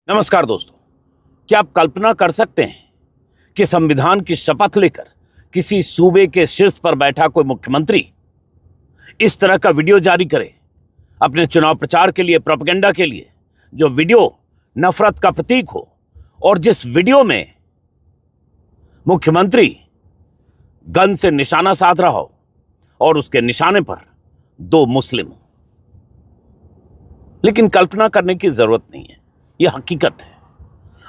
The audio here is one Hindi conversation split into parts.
नमस्कार दोस्तों, क्या आप कल्पना कर सकते हैं कि संविधान की शपथ लेकर किसी सूबे के शीर्ष पर बैठा कोई मुख्यमंत्री इस तरह का वीडियो जारी करे अपने चुनाव प्रचार के लिए, प्रोपेगेंडा के लिए, जो वीडियो नफरत का प्रतीक हो और जिस वीडियो में मुख्यमंत्री गन से निशाना साध रहा हो और उसके निशाने पर दो मुस्लिम हो। लेकिन कल्पना करने की जरूरत नहीं है, यह हकीकत है।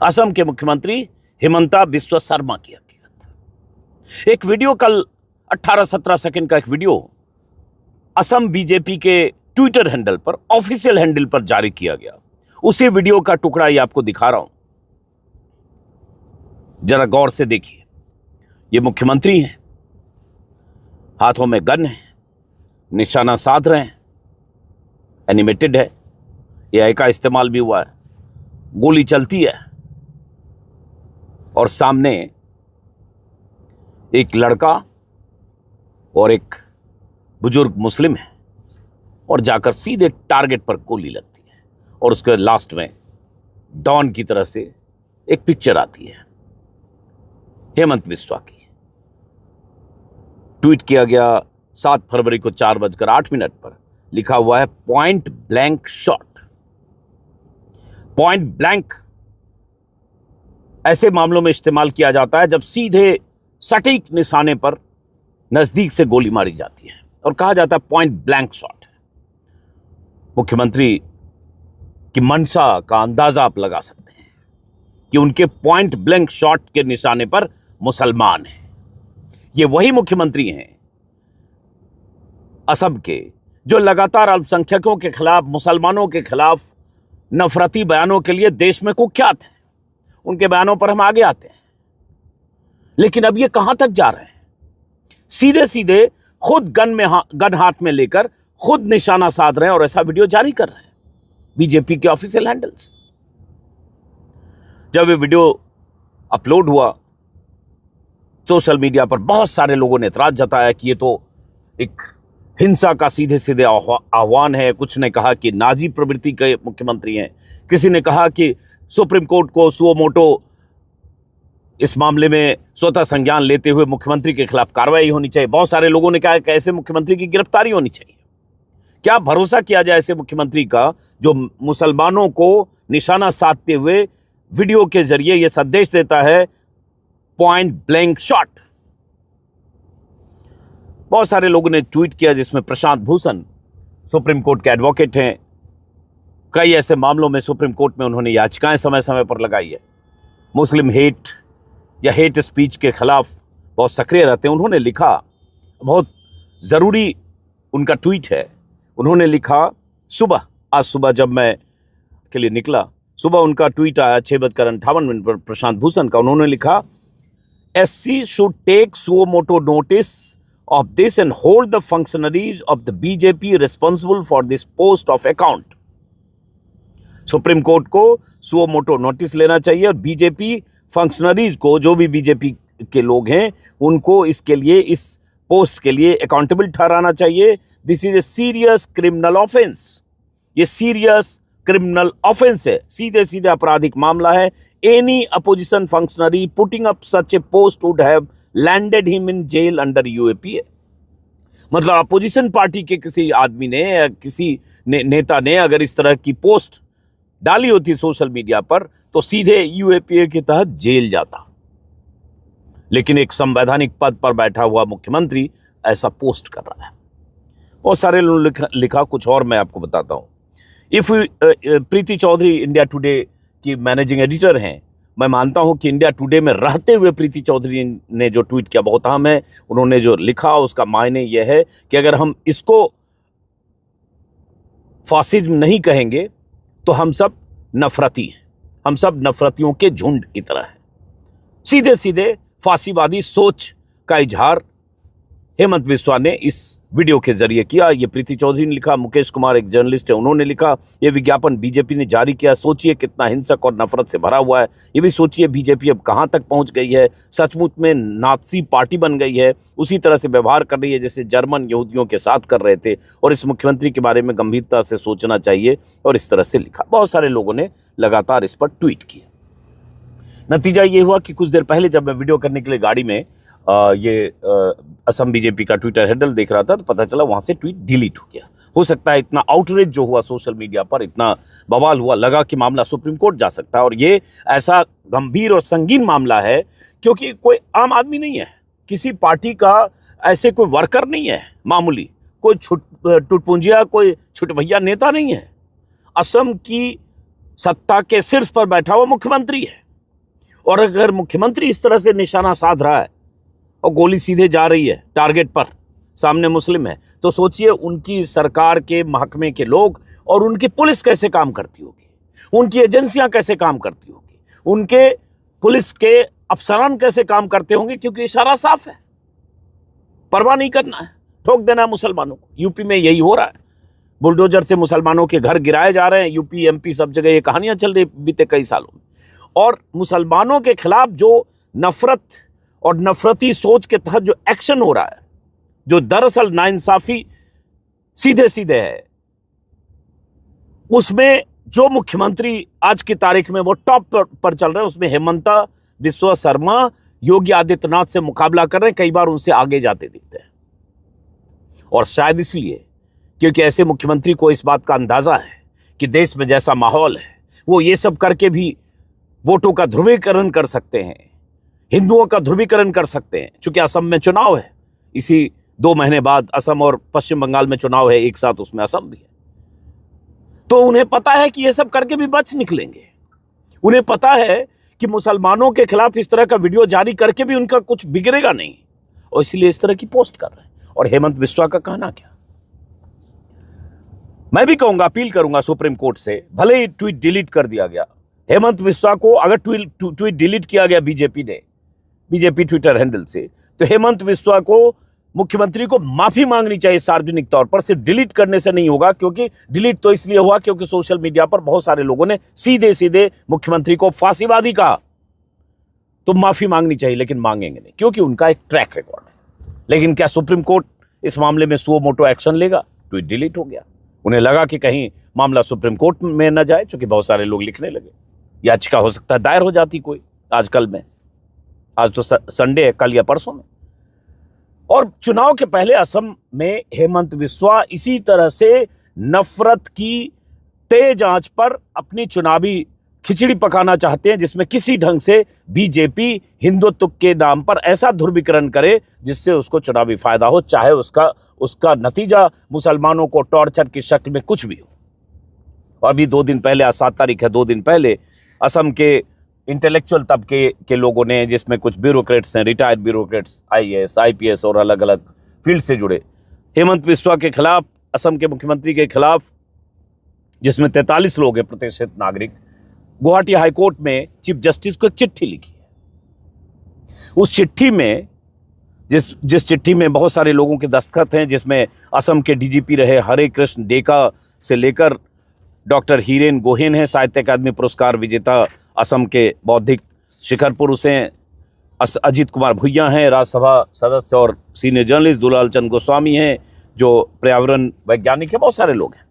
असम के मुख्यमंत्री हिमंता बिस्वा शर्मा की हकीकत। एक वीडियो कल 18-17 सेकंड का एक वीडियो असम बीजेपी के ट्विटर हैंडल पर, ऑफिशियल हैंडल पर जारी किया गया। उसी वीडियो का टुकड़ा ये आपको दिखा रहा हूं, जरा गौर से देखिए। ये मुख्यमंत्री हैं, हाथों में गन है, निशाना साध रहे हैं, एनिमेटेड है, एआई का इस्तेमाल भी हुआ है, गोली चलती है और सामने एक लड़का और एक बुजुर्ग मुस्लिम है और जाकर सीधे टारगेट पर गोली लगती है और उसके लास्ट में डॉन की तरह से एक पिक्चर आती है हेमंत बिस्वा की। ट्वीट किया गया 7 फरवरी को 4:08 पर। लिखा हुआ है point blank shot. Point blank ऐसे मामलों में इस्तेमाल किया जाता है जब सीधे सटीक निशाने पर नजदीक से गोली मारी जाती है और कहा जाता है पॉइंट ब्लैंक शॉट है। मुख्यमंत्री की मंशा का अंदाजा आप लगा सकते हैं कि उनके पॉइंट ब्लैंक शॉट के निशाने पर मुसलमान हैं। ये वही मुख्यमंत्री हैं असम के जो लगातार अल्पसंख्यकों के खिलाफ, मुसलमानों के खिलाफ नफरती बयानों के लिए देश में कुख्यात हैं। उनके बयानों पर हम आगे आते हैं, लेकिन अब ये कहां तक जा रहे हैं? सीधे सीधे खुद गन हाथ में लेकर खुद निशाना साध रहे हैं और ऐसा वीडियो जारी कर रहे हैं बीजेपी के ऑफिशियल हैंडल्स। जब ये वीडियो अपलोड हुआ सोशल मीडिया पर, बहुत सारे लोगों ने एतराज जताया कि ये तो एक हिंसा का सीधे सीधे आह्वान है। कुछ ने कहा कि नाजी प्रवृत्ति के मुख्यमंत्री हैं, किसी ने कहा कि सुप्रीम कोर्ट को सुओ मोटो इस मामले में स्वतः संज्ञान लेते हुए मुख्यमंत्री के खिलाफ कार्रवाई होनी चाहिए। बहुत सारे लोगों ने कहा कि ऐसे मुख्यमंत्री की गिरफ्तारी होनी चाहिए। क्या भरोसा किया जाए ऐसे मुख्यमंत्री का जो मुसलमानों को निशाना साधते हुए वीडियो के जरिए यह संदेश देता है पॉइंट ब्लैंक शॉट। बहुत सारे लोगों ने ट्वीट किया, जिसमें प्रशांत भूषण सुप्रीम कोर्ट के एडवोकेट हैं। कई ऐसे मामलों में सुप्रीम कोर्ट में उन्होंने याचिकाएं समय समय पर लगाई है। मुस्लिम हेट या हेट स्पीच के खिलाफ बहुत सक्रिय रहते हैं। उन्होंने लिखा, बहुत ज़रूरी उनका ट्वीट है, उन्होंने लिखा आज सुबह जब मैं के लिए निकला, सुबह उनका ट्वीट आया 6:58 पर प्रशांत भूषण का। उन्होंने लिखा, SC should take suo moto notice of this and hold the functionaries of the BJP responsible for this post of account. Supreme court को सुओ मोटो नोटिस लेना चाहिए और बीजेपी फंक्शनरीज को, जो भी बीजेपी के लोग हैं, उनको इसके लिए, इस पोस्ट के लिए अकाउंटेबल ठहराना चाहिए। This is a serious criminal offence. ये सीरियस क्रिमिनल ऑफेंस है, सीधे सीधे आपराधिक मामला है। Any opposition functionary putting up such a post would have landed him in jail under UAPA। मतलब अपोजिशन पार्टी के किसी आदमी ने या किसी नेता ने अगर इस तरह की पोस्ट डाली होती सोशल मीडिया पर तो सीधे UAPA के तहत जेल जाता। लेकिन एक संवैधानिक पद पर बैठा हुआ मुख्यमंत्री ऐसा पोस्ट कर रहा है। बहुत सारे लोगों ने लिखा कुछ और, मैं आपको बताता हूं। प्रीति चौधरी इंडिया टुडे की मैनेजिंग एडिटर हैं। मैं मानता हूं कि इंडिया टुडे में रहते हुए प्रीति चौधरी ने जो ट्वीट किया बहुत अहम है। उन्होंने जो लिखा उसका मायने यह है कि अगर हम इसको फासिज्म नहीं कहेंगे तो हम सब नफरती हैं, हम सब नफरतियों के झुंड की तरह हैं। सीधे सीधे फांसीवादी सोच का इजहार हेमंत बिस्वा ने इस वीडियो के जरिए किया। ये प्रीति चौधरी ने लिखा, मुकेश कुमार एक जर्नलिस्ट है, उन्होंने लिखा ये विज्ञापन बीजेपी ने जारी किया। सोचिए कितना हिंसक और नफरत से भरा हुआ है। ये भी सोचिए बीजेपी अब कहां तक पहुंच गई है, सचमुच में नाज़ी पार्टी बन गई है, उसी तरह से व्यवहार कर रही है जैसे जर्मन यहूदियों के साथ कर रहे थे, और इस मुख्यमंत्री के बारे में गंभीरता से सोचना चाहिए, और इस तरह से लिखा। बहुत सारे लोगों ने लगातार इस पर ट्वीट किया। नतीजा ये हुआ कि कुछ देर पहले जब मैं वीडियो करने के लिए गाड़ी में असम बीजेपी का ट्विटर हैंडल देख रहा था तो पता चला वहां से ट्वीट डिलीट हो गया। हो सकता है इतना आउटरीच जो हुआ सोशल मीडिया पर, इतना बवाल हुआ, लगा कि मामला सुप्रीम कोर्ट जा सकता है। और ये ऐसा गंभीर और संगीन मामला है क्योंकि कोई आम आदमी नहीं है, किसी पार्टी का ऐसे कोई वर्कर नहीं है मामूली, कोई टुटपुंजिया, कोई छुटभैया नेता नहीं है। असम की सत्ता के शीर्ष पर बैठा हुआ मुख्यमंत्री है, और अगर मुख्यमंत्री इस तरह से निशाना साध रहा है और गोली सीधे जा रही है टारगेट पर, सामने मुस्लिम है, तो सोचिए उनकी सरकार के महकमे के लोग और उनकी पुलिस कैसे काम करती होगी, उनकी एजेंसियां कैसे काम करती होगी, उनके पुलिस के अफसरान कैसे काम करते होंगे, क्योंकि इशारा साफ है, परवाह नहीं करना है, ठोक देना है मुसलमानों को। यूपी में यही हो रहा है, बुलडोजर से मुसलमानों के घर गिराए जा रहे हैं, यूपी एमपी सब जगह ये कहानियां चल रही बीते कई सालों में। और मुसलमानों के खिलाफ जो नफरत और नफरती सोच के तहत जो एक्शन हो रहा है, जो दरअसल नाइंसाफी सीधे सीधे है, उसमें जो मुख्यमंत्री आज की तारीख में वो टॉप पर चल रहे हैं, उसमें हेमंता बिस्वा शर्मा योगी आदित्यनाथ से मुकाबला कर रहे हैं, कई बार उनसे आगे जाते दिखते हैं। और शायद इसलिए क्योंकि ऐसे मुख्यमंत्री को इस बात का अंदाजा है कि देश में जैसा माहौल है, वो ये सब करके भी वोटों का ध्रुवीकरण कर सकते हैं, हिंदुओं का ध्रुवीकरण कर सकते हैं। चूंकि असम में चुनाव है, इसी 2 महीने बाद असम और पश्चिम बंगाल में चुनाव है, एक साथ उसमें असम भी है, तो उन्हें पता है कि ये सब करके भी बच निकलेंगे। उन्हें पता है कि मुसलमानों के खिलाफ इस तरह का वीडियो जारी करके भी उनका कुछ बिगड़ेगा नहीं, और इसलिए इस तरह की पोस्ट कर रहे हैं। और हेमंत बिस्वा का कहना क्या, मैं भी कहूंगा, अपील करूंगा सुप्रीम कोर्ट से, भले ही ट्वीट डिलीट कर दिया गया, हेमंत बिस्वा को अगर ट्वीट डिलीट किया गया बीजेपी ट्विटर हैंडल से, तो हेमंत बिस्वा को, मुख्यमंत्री को माफी मांगनी चाहिए सार्वजनिक तौर पर। सिर्फ डिलीट करने से नहीं होगा, क्योंकि डिलीट तो इसलिए हुआ क्योंकि सोशल मीडिया पर बहुत सारे लोगों ने सीधे सीधे मुख्यमंत्री को फांसीवादी कहा, तो माफी मांगनी चाहिए, लेकिन मांगेंगे नहीं क्योंकि उनका एक ट्रैक रिकॉर्ड है। लेकिन क्या सुप्रीम कोर्ट इस मामले में सुओ मोटो एक्शन लेगा? ट्वीट डिलीट हो गया, उन्हें लगा कि कहीं मामला सुप्रीम कोर्ट में न जाए, क्योंकि बहुत सारे लोग लिखने लगे, याचिका हो सकता है दायर हो जाती कोई आजकल में, आज तो संडे है, कल या परसों में। और चुनाव के पहले असम में हेमंत बिस्वा इसी तरह से नफरत की तेज आंच पर अपनी चुनावी खिचड़ी पकाना चाहते हैं, जिसमें किसी ढंग से बीजेपी हिंदुत्व के नाम पर ऐसा ध्रुवीकरण करे जिससे उसको चुनावी फायदा हो, चाहे उसका नतीजा मुसलमानों को टॉर्चर की शक्ल में कुछ भी हो। अभी 2 दिन पहले, आज 7 तारीख है, 2 दिन पहले असम के इंटेलेक्चुअल तबके के लोगों ने, जिसमें कुछ ब्यूरोक्रेट्स हैं, रिटायर्ड ब्यूरोक्रेट्स, IAS, IPS और अलग अलग फील्ड से जुड़े, हेमंत बिस्वा के खिलाफ, असम के मुख्यमंत्री के खिलाफ, जिसमें 43 लोग हैं प्रतिष्ठित नागरिक, गुवाहाटी हाईकोर्ट में चीफ जस्टिस को एक चिट्ठी लिखी है। उस चिट्ठी में, जिस चिट्ठी में बहुत सारे लोगों के दस्तखत हैं, जिसमें असम के DGP रहे हरे कृष्ण डेका से लेकर डॉक्टर हीरेन गोहेन है, साहित्य अकादमी पुरस्कार विजेता असम के बौद्धिक शिखर पुरुष हैं, अजीत कुमार भुइयां हैं, राज्यसभा सदस्य और सीनियर जर्नलिस्ट दुलाल चंद गोस्वामी हैं, जो पर्यावरण वैज्ञानिक है, बहुत सारे लोग हैं।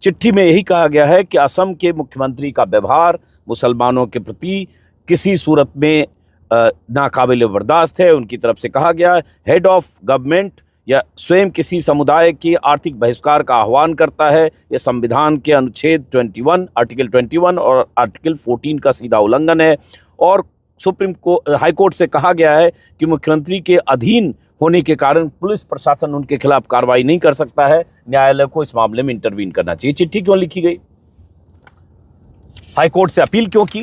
चिट्ठी में यही कहा गया है कि असम के मुख्यमंत्री का व्यवहार मुसलमानों के प्रति किसी सूरत में नाकाबिले बर्दाश्त है। उनकी तरफ से कहा गया, हेड ऑफ गवर्नमेंट या स्वयं किसी समुदाय के आर्थिक बहिष्कार का आह्वान करता है, यह संविधान के अनुच्छेद 21, आर्टिकल 21 और आर्टिकल 14 का सीधा उल्लंघन है। और हाईकोर्ट से कहा गया है कि मुख्यमंत्री के अधीन होने के कारण पुलिस प्रशासन उनके खिलाफ कार्रवाई नहीं कर सकता है, न्यायालय को इस मामले में इंटरवीन करना चाहिए। चिट्ठी क्यों लिखी गई, हाईकोर्ट से अपील क्यों की?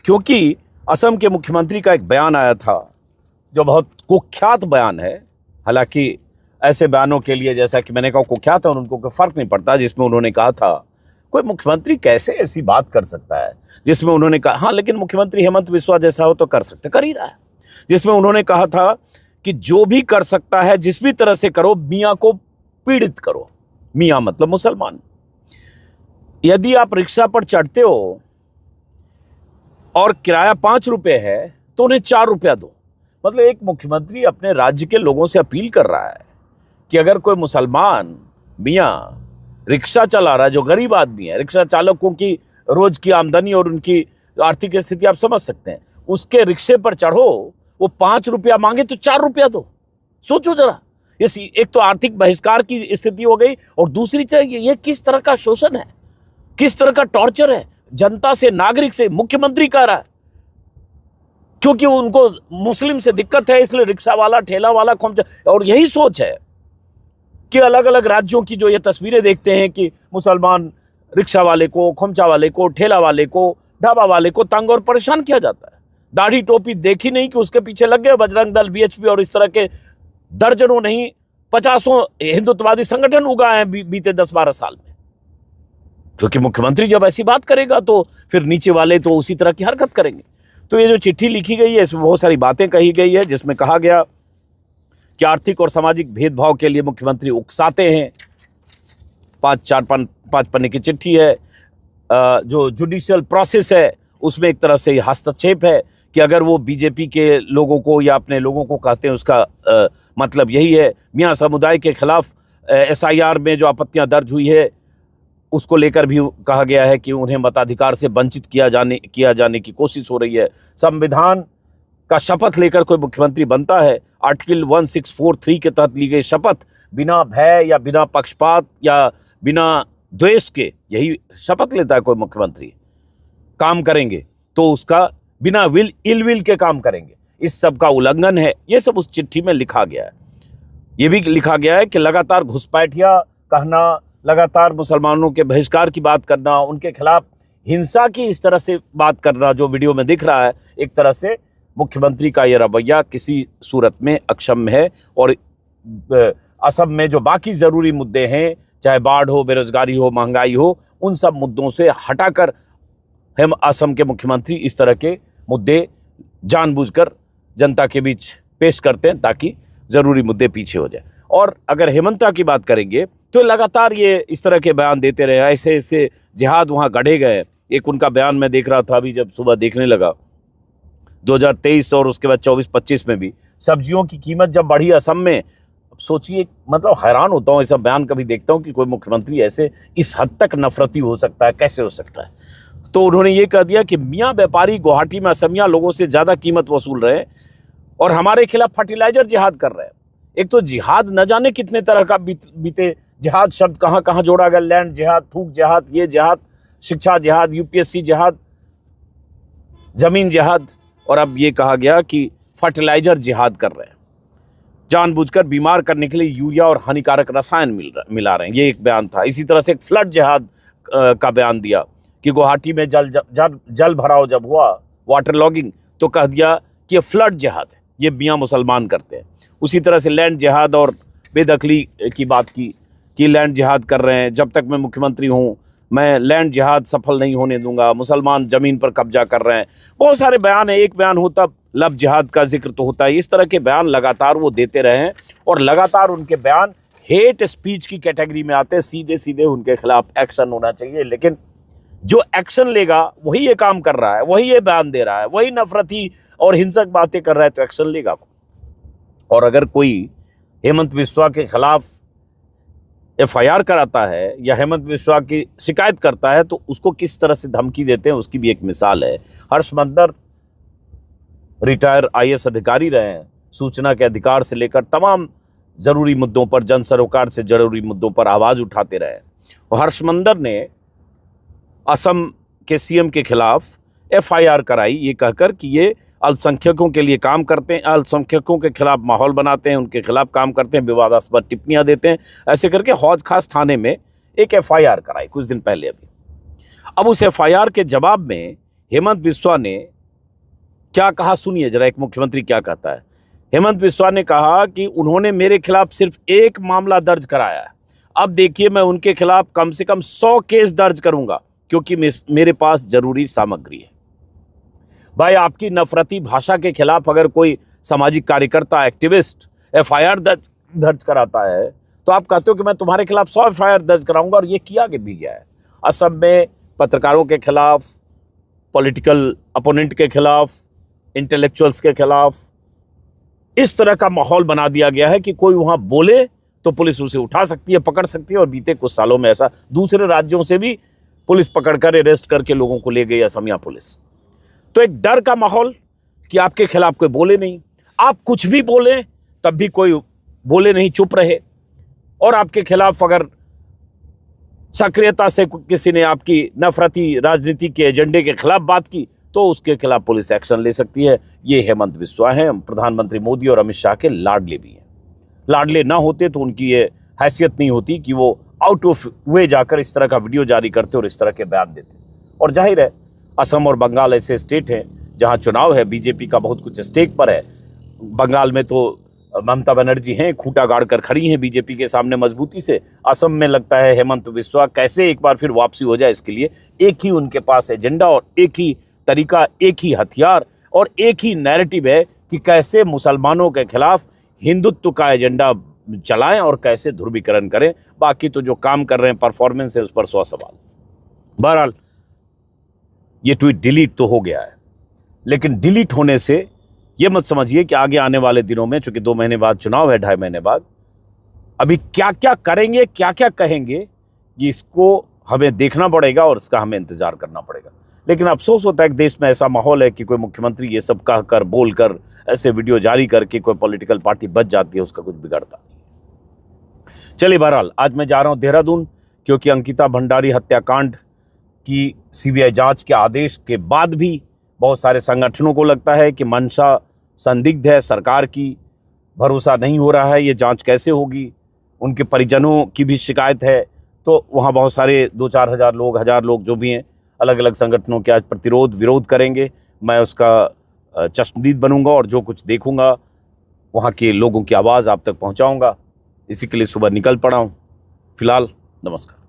क्योंकि असम के मुख्यमंत्री का एक बयान आया था जो बहुत कुख्यात बयान है। हालांकि ऐसे बयानों के लिए, जैसा कि मैंने कहा, कुख्यात है और उनको कोई फर्क नहीं पड़ता, जिसमें उन्होंने कहा था, कोई मुख्यमंत्री कैसे ऐसी बात कर सकता है, जिसमें उन्होंने कहा, हाँ लेकिन मुख्यमंत्री हेमंत बिस्वा जैसा हो तो कर सकते, कर ही रहा है, जिसमें उन्होंने कहा था कि जो भी कर सकता है जिस भी तरह से करो, मियाँ को पीड़ित करो। मियाँ मतलब मुसलमान। यदि आप रिक्शा पर चढ़ते हो और किराया 5 रुपए है तो उन्हें 4 रुपया दो। मतलब एक मुख्यमंत्री अपने राज्य के लोगों से अपील कर रहा है कि अगर कोई मुसलमान मियाँ रिक्शा चला रहा है, जो गरीब आदमी है, रिक्शा चालकों की रोज की आमदनी और उनकी आर्थिक स्थिति आप समझ सकते हैं, उसके रिक्शे पर चढ़ो, वो 5 रुपया मांगे तो 4 रुपया दो। सोचो जरा, ये एक तो आर्थिक बहिष्कार की स्थिति हो गई, और दूसरी चीज ये किस तरह का शोषण है, किस तरह का टॉर्चर है जनता से, नागरिक से। मुख्यमंत्री कह रहा है क्योंकि उनको मुस्लिम से दिक्कत है, इसलिए रिक्शा वाला, ठेला वाला, और यही सोच है कि अलग अलग राज्यों की जो ये तस्वीरें देखते हैं कि मुसलमान रिक्शा वाले को, खोमचा वाले को, ठेला वाले को, ढाबा वाले को तंग और परेशान किया जाता है। दाढ़ी टोपी देखी नहीं कि उसके पीछे लग गए बजरंग दल, बीएचपी और इस तरह के दर्जनों नहीं 50 हिंदुत्ववादी संगठन उगाए हैं बीते 10-12 साल में। क्योंकि मुख्यमंत्री जब ऐसी बात करेगा तो फिर नीचे वाले तो उसी तरह की हरकत करेंगे। तो ये जो चिट्ठी लिखी गई है इसमें बहुत सारी बातें कही गई है, जिसमें कहा गया कि आर्थिक और सामाजिक भेदभाव के लिए मुख्यमंत्री उकसाते हैं। 5 पन्ने की चिट्ठी है। जो जुडिशियल प्रोसेस है उसमें एक तरह से हस्तक्षेप है कि अगर वो बीजेपी के लोगों को या अपने लोगों को कहते हैं, उसका मतलब यही है। मियाँ समुदाय के खिलाफ SIR में जो आपत्तियां दर्ज हुई है उसको लेकर भी कहा गया है कि उन्हें मताधिकार से वंचित किया जाने की कोशिश हो रही है। संविधान का शपथ लेकर कोई मुख्यमंत्री बनता है, आर्टिकल 1643 के तहत ली गई शपथ, बिना भय या बिना पक्षपात या बिना द्वेष के यही शपथ लेता है कोई मुख्यमंत्री। काम करेंगे तो उसका बिना इल विल के काम करेंगे, इस सब का उल्लंघन है। ये सब उस चिट्ठी में लिखा गया है। ये भी लिखा गया है कि लगातार घुसपैठिया कहना, लगातार मुसलमानों के बहिष्कार की बात करना, उनके खिलाफ हिंसा की इस तरह से बात करना जो वीडियो में दिख रहा है, एक तरह से मुख्यमंत्री का ये रवैया किसी सूरत में अक्षम है। और असम में जो बाकी ज़रूरी मुद्दे हैं, चाहे बाढ़ हो, बेरोजगारी हो, महंगाई हो, उन सब मुद्दों से हटाकर हम असम के मुख्यमंत्री इस तरह के मुद्दे जानबूझकर जनता के बीच पेश करते हैं ताकि ज़रूरी मुद्दे पीछे हो जाए। और अगर हेमंता की बात करेंगे तो लगातार ये इस तरह के बयान देते रहे, ऐसे ऐसे जिहाद वहाँ गढ़े गए। एक उनका बयान मैं देख रहा था अभी जब सुबह देखने लगा, 2023 और उसके बाद 24-25 में भी सब्जियों की कीमत जब बढ़ी असम में। अब सोचिए, मतलब हैरान होता हूँ ऐसा बयान कभी देखता हूँ कि कोई मुख्यमंत्री ऐसे इस हद तक नफरती हो सकता है, कैसे हो सकता है। तो उन्होंने ये कह दिया कि मियाँ व्यापारी गुवाहाटी में असमिया लोगों से ज़्यादा कीमत वसूल रहे हैं और हमारे खिलाफ फर्टिलाइजर जिहाद कर रहे हैं। एक तो जिहाद न जाने कितने तरह का बीते, जिहाद शब्द कहाँ कहाँ जोड़ा गया, लैंड जिहाद, थूक जिहाद, ये जिहाद, शिक्षा जिहाद, UPSC जिहाद, जमीन जिहाद, और अब ये कहा गया कि फर्टिलाइजर जिहाद कर रहे हैं, जानबूझकर बीमार करने के लिए यूरिया और हानिकारक रसायन मिला रहे हैं। ये एक बयान था। इसी तरह से एक फ्लड जिहाद का बयान दिया कि गुवाहाटी में जल भराव जब हुआ, वाटर लॉगिंग, तो कह दिया कि ये फ्लड जिहाद है, ये मियाँ मुसलमान करते हैं। उसी तरह से लैंड जिहाद और बेदखली की बात की कि लैंड जिहाद कर रहे हैं, जब तक मैं मुख्यमंत्री हूँ मैं लैंड जिहाद सफल नहीं होने दूंगा, मुसलमान ज़मीन पर कब्जा कर रहे हैं। बहुत सारे बयान है, एक बयान होता लब जिहाद का जिक्र तो होता है। इस तरह के बयान लगातार वो देते रहे हैं और लगातार उनके बयान हेट स्पीच की कैटेगरी में आते हैं। सीधे सीधे उनके खिलाफ एक्शन होना चाहिए, लेकिन जो एक्शन लेगा वही ये काम कर रहा है, वही ये बयान दे रहा है, वही नफरती और हिंसक बातें कर रहा है, तो एक्शन लेगा। और अगर कोई हेमंत बिस्वा के खिलाफ FIR कराता है या हेमंत बिस्वा की शिकायत करता है तो उसको किस तरह से धमकी देते हैं, उसकी भी एक मिसाल है। हर्ष मंदर रिटायर IAS अधिकारी रहे हैं, सूचना के अधिकार से लेकर तमाम ज़रूरी मुद्दों पर, जन सरोकार से जरूरी मुद्दों पर आवाज़ उठाते रहे। और हर्ष मंदर ने असम के CM के खिलाफ FIR कराई, ये कहकर कि ये अल्पसंख्यकों के लिए काम करते हैं, अल्पसंख्यकों के खिलाफ माहौल बनाते हैं, उनके खिलाफ काम करते हैं, विवादास्पद टिप्पणियां देते हैं। ऐसे करके हौज खास थाने में एक FIR कराई कुछ दिन पहले अभी। अब उस FIR के जवाब में हेमंत बिस्वा ने क्या कहा, सुनिए जरा एक मुख्यमंत्री क्या कहता है। हेमंत बिस्वा ने कहा कि उन्होंने मेरे खिलाफ सिर्फ एक मामला दर्ज कराया है, अब देखिए मैं उनके खिलाफ कम से कम 100 केस दर्ज करूंगा क्योंकि मेरे पास जरूरी सामग्री है। भाई आपकी नफरती भाषा के खिलाफ अगर कोई सामाजिक कार्यकर्ता, एक्टिविस्ट FIR दर्ज कराता है तो आप कहते हो कि मैं तुम्हारे खिलाफ 100 FIR दर्ज कराऊंगा, और ये किया भी गया है। असम में पत्रकारों के खिलाफ, पॉलिटिकल अपोनेंट के खिलाफ, इंटेलेक्चुअल्स के खिलाफ इस तरह का माहौल बना दिया गया है कि कोई वहां बोले तो पुलिस उसे उठा सकती है, पकड़ सकती है। और बीते कुछ सालों में ऐसा दूसरे राज्यों से भी पुलिस पकड़कर अरेस्ट करके लोगों को ले गई असमिया पुलिस। तो एक डर का माहौल कि आपके खिलाफ कोई बोले नहीं, आप कुछ भी बोले तब भी कोई बोले नहीं, चुप रहे। और आपके खिलाफ अगर सक्रियता से किसी ने आपकी नफरती राजनीति के एजेंडे के खिलाफ बात की तो उसके खिलाफ पुलिस एक्शन ले सकती है। ये हेमंत बिस्वा हैं, प्रधानमंत्री मोदी और अमित शाह के लाडले भी हैं। लाडले ना होते तो उनकी ये हैसियत नहीं होती कि वो आउट ऑफ वे जाकर इस तरह का वीडियो जारी करते और इस तरह के बयान देते। और जाहिर है असम और बंगाल ऐसे स्टेट हैं जहां चुनाव है, बीजेपी का बहुत कुछ स्टेक पर है। बंगाल में तो ममता बनर्जी हैं, खूंटा गाड़ कर खड़ी हैं बीजेपी के सामने मजबूती से। असम में लगता है हेमंत बिस्वा कैसे एक बार फिर वापसी हो जाए, इसके लिए एक ही उनके पास एजेंडा और एक ही तरीका, एक ही हथियार और एक ही नैरेटिव है कि कैसे मुसलमानों के खिलाफ हिंदुत्व का एजेंडा चलाएं और कैसे ध्रुवीकरण करें। बाकी तो जो काम कर रहे हैं, परफॉर्मेंस है, उस पर 100 सवाल। बहरहाल ये ट्वीट डिलीट तो हो गया है, लेकिन डिलीट होने से ये मत समझिए कि आगे आने वाले दिनों में, चूंकि 2 महीने बाद चुनाव है, 2.5 महीने बाद, अभी क्या क्या करेंगे, क्या क्या कहेंगे, इसको हमें देखना पड़ेगा और इसका हमें इंतजार करना पड़ेगा। लेकिन अफसोस होता है कि देश में ऐसा माहौल है कि कोई मुख्यमंत्री ये सब कहकर, बोलकर, ऐसे वीडियो जारी करके कोई पॉलिटिकल पार्टी बच जाती है, उसका कुछ बिगड़ता नहीं। चलिए, बहरहाल आज मैं जा रहा हूं देहरादून, क्योंकि अंकिता भंडारी हत्याकांड की CBI जांच के आदेश के बाद भी बहुत सारे संगठनों को लगता है कि मंशा संदिग्ध है, सरकार की भरोसा नहीं हो रहा है, ये जांच कैसे होगी। उनके परिजनों की भी शिकायत है। तो वहाँ बहुत सारे 2-4 हज़ार लोग, 1000 लोग जो भी हैं, अलग अलग संगठनों के आज प्रतिरोध, विरोध करेंगे। मैं उसका चश्मदीद बनूंगा और जो कुछ देखूंगा वहाँ के लोगों की आवाज़ आप तक पहुँचाऊँगा। इसी के लिए सुबह निकल पड़ा हूँ। फिलहाल नमस्कार।